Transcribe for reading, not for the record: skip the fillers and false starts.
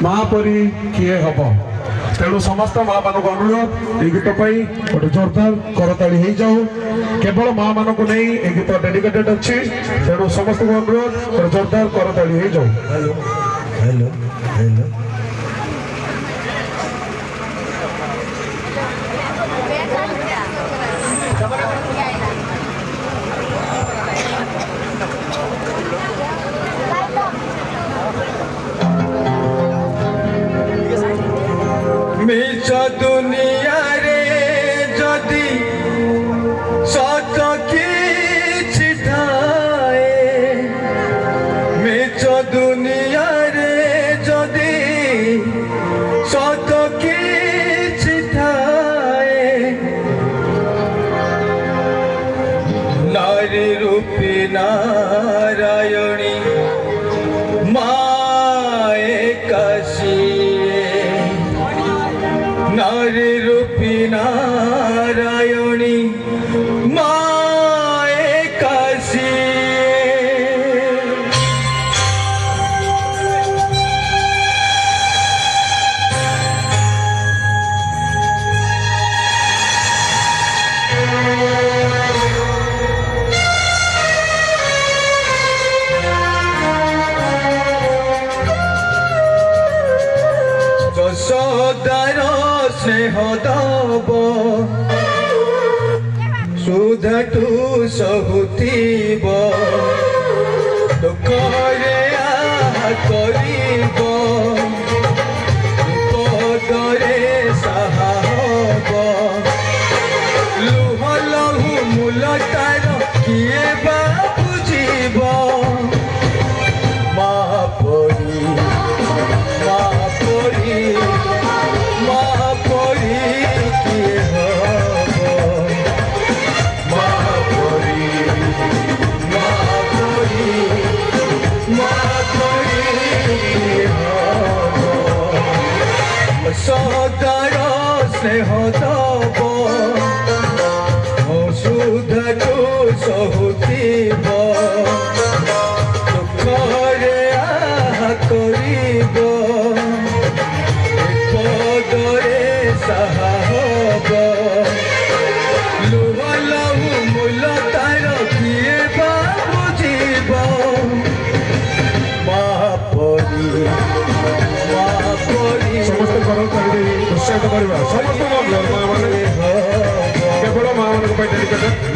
माँ परी किए हम तेणु समस्त माँ मान अनुरोध ये गीत गोटे जोरदार करताली हो जाऊ केवल माँ मान को नहीं ये गीत डेडिकेटेड अच्छी तेणु समस्त अनुरोध गोटे जोरदार करताली हो जाऊ। हेलो हेलो हेलो मिछ दुनिया रे जदि सत किछि थाए मिछ दुनिया रे जदि सत किछि थाए नारी रूपी नारायणी माए काशी नारी रूपी नारायणी माए काशी যশোদার स्नेह दब सुधटू सहुतीब दुखरे विपदरे साहा हब लुह लहु मूल तार किए बा बुझीब माँ परी सदार स्नेह दब सुधटू सहुतीब दुखरे विपदरे साहा हब लुह लहु मूल तार किए बा बुझीब माँ परी समस्त करताली उत्साहित करवा समस्त केवल माँ मान डेडिकेटेड